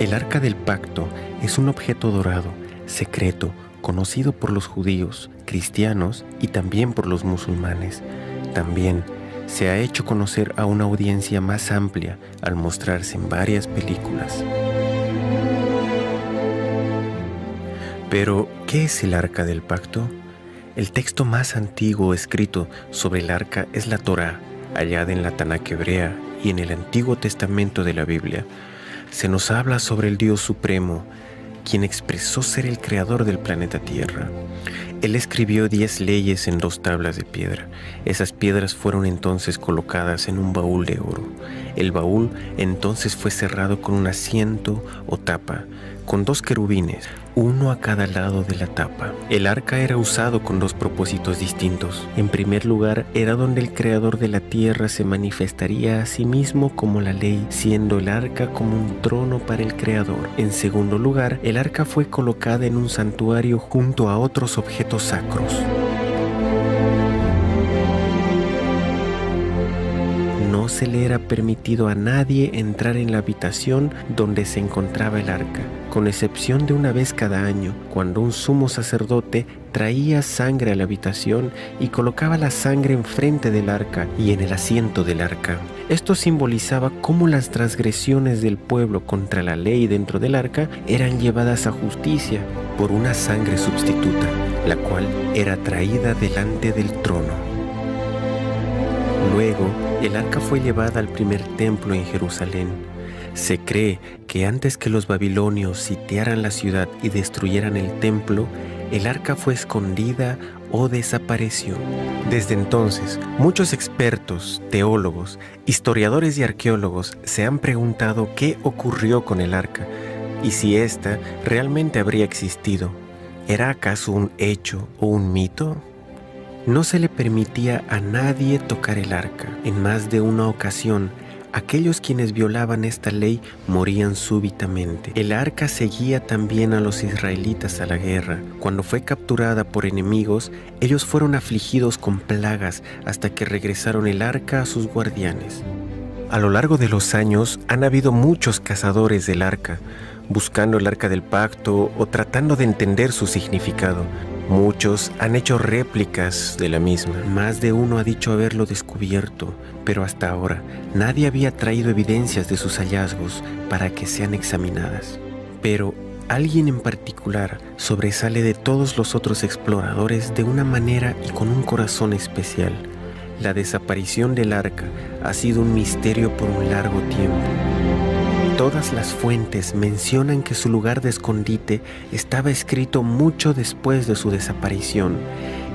El Arca del Pacto es un objeto dorado, secreto, conocido por los judíos, cristianos y también por los musulmanes. También se ha hecho conocer a una audiencia más amplia al mostrarse en varias películas. Pero, ¿qué es el Arca del Pacto? El texto más antiguo escrito sobre el Arca es la Torá, hallada en la Tanaj hebrea y en el Antiguo Testamento de la Biblia. Se nos habla sobre el Dios Supremo, quien expresó ser el creador del planeta Tierra. Él escribió 10 leyes en 2 tablas de piedra. Esas piedras fueron entonces colocadas en un baúl de oro. El baúl entonces fue cerrado con un asiento o tapa, con 2 querubines, uno a cada lado de la tapa. El arca era usado con 2 propósitos distintos. En primer lugar, era donde el creador de la tierra se manifestaría a sí mismo como la ley, siendo el arca como un trono para el creador. En segundo lugar, el arca fue colocada en un santuario junto a otros objetos sacros. No se le era permitido a nadie entrar en la habitación donde se encontraba el arca, con excepción de una vez cada año, cuando un sumo sacerdote traía sangre a la habitación y colocaba la sangre enfrente del arca y en el asiento del arca. Esto simbolizaba cómo las transgresiones del pueblo contra la ley dentro del arca eran llevadas a justicia por una sangre sustituta, la cual era traída delante del trono. Luego, el arca fue llevada al primer templo en Jerusalén. Se cree que antes que los babilonios sitiaran la ciudad y destruyeran el templo, el arca fue escondida o desapareció. Desde entonces, muchos expertos, teólogos, historiadores y arqueólogos se han preguntado qué ocurrió con el arca y si ésta realmente habría existido. ¿Era acaso un hecho o un mito? No se le permitía a nadie tocar el arca. En más de una ocasión, aquellos quienes violaban esta ley morían súbitamente. El arca seguía también a los israelitas a la guerra. Cuando fue capturada por enemigos, ellos fueron afligidos con plagas hasta que regresaron el arca a sus guardianes. A lo largo de los años han habido muchos cazadores del arca, buscando el arca del pacto o tratando de entender su significado. Muchos han hecho réplicas de la misma. Más de uno ha dicho haberlo descubierto, pero hasta ahora nadie había traído evidencias de sus hallazgos para que sean examinadas. Pero alguien en particular sobresale de todos los otros exploradores de una manera y con un corazón especial. La desaparición del arca ha sido un misterio por un largo tiempo. Todas las fuentes mencionan que su lugar de escondite estaba escrito mucho después de su desaparición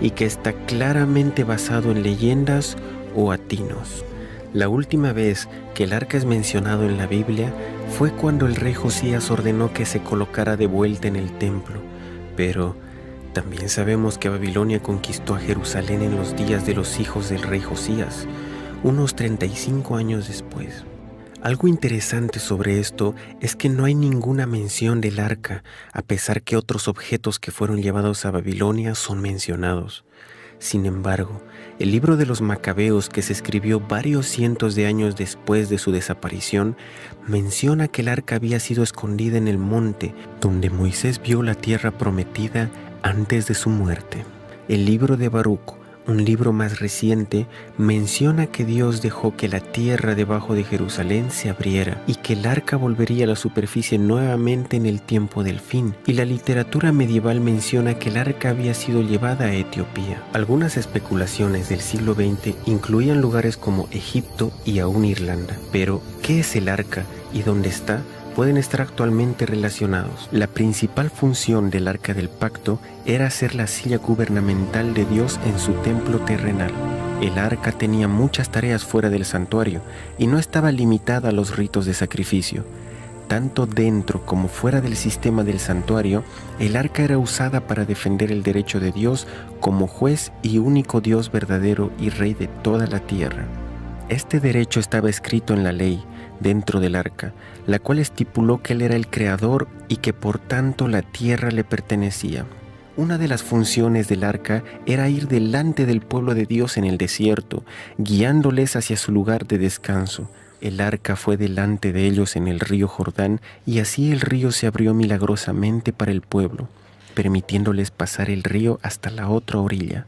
y que está claramente basado en leyendas o atinos. La última vez que el arca es mencionado en la Biblia fue cuando el rey Josías ordenó que se colocara de vuelta en el templo, pero también sabemos que Babilonia conquistó a Jerusalén en los días de los hijos del rey Josías, unos 35 años después. Algo interesante sobre esto es que no hay ninguna mención del arca, a pesar que otros objetos que fueron llevados a Babilonia son mencionados. Sin embargo, el libro de los Macabeos, que se escribió varios cientos de años después de su desaparición, menciona que el arca había sido escondida en el monte donde Moisés vio la tierra prometida antes de su muerte. El libro de Baruc, un libro más reciente, menciona que Dios dejó que la tierra debajo de Jerusalén se abriera y que el arca volvería a la superficie nuevamente en el tiempo del fin. Y la literatura medieval menciona que el arca había sido llevada a Etiopía. Algunas especulaciones del siglo XX incluían lugares como Egipto y aún Irlanda. Pero, ¿qué es el arca y dónde está? Pueden estar actualmente relacionados. La principal función del Arca del Pacto era ser la silla gubernamental de Dios en su templo terrenal. El arca tenía muchas tareas fuera del santuario y no estaba limitada a los ritos de sacrificio. Tanto dentro como fuera del sistema del santuario, el arca era usada para defender el derecho de Dios como juez y único Dios verdadero y rey de toda la tierra. Este derecho estaba escrito en la ley, dentro del arca, la cual estipuló que él era el creador y que por tanto la tierra le pertenecía. Una de las funciones del arca era ir delante del pueblo de Dios en el desierto, guiándoles hacia su lugar de descanso. el arca fue delante de ellos en el río Jordán, y así el río se abrió milagrosamente para el pueblo, permitiéndoles pasar el río hasta la otra orilla.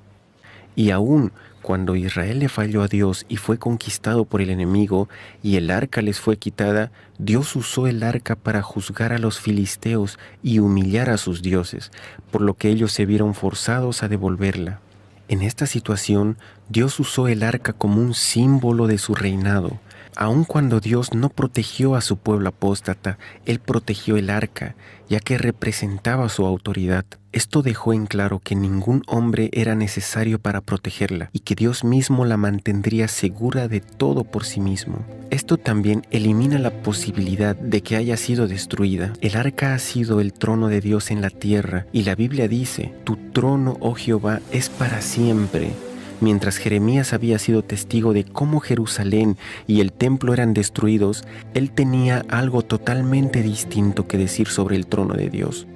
Y aún cuando Israel le falló a Dios y fue conquistado por el enemigo, y el arca les fue quitada, Dios usó el arca para juzgar a los filisteos y humillar a sus dioses, por lo que ellos se vieron forzados a devolverla. En esta situación, Dios usó el arca como un símbolo de su reinado. Aun cuando Dios no protegió a su pueblo apóstata, Él protegió el arca, ya que representaba su autoridad. Esto dejó en claro que ningún hombre era necesario para protegerla y que Dios mismo la mantendría segura de todo por sí mismo. Esto también elimina la posibilidad de que haya sido destruida. El arca ha sido el trono de Dios en la tierra, y la Biblia dice: «Tu trono, oh Jehová, es para siempre». Mientras Jeremías había sido testigo de cómo Jerusalén y el templo eran destruidos, él tenía algo totalmente distinto que decir sobre el trono de Dios.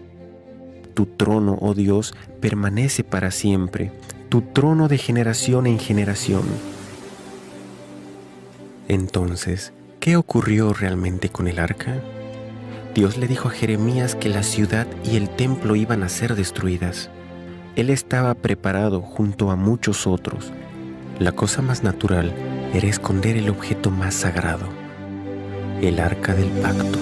Tu trono, oh Dios, permanece para siempre, tu trono de generación en generación. Entonces, ¿qué ocurrió realmente con el arca? Dios le dijo a Jeremías que la ciudad y el templo iban a ser destruidas. Él estaba preparado junto a muchos otros. La cosa más natural era esconder el objeto más sagrado, el arca del pacto.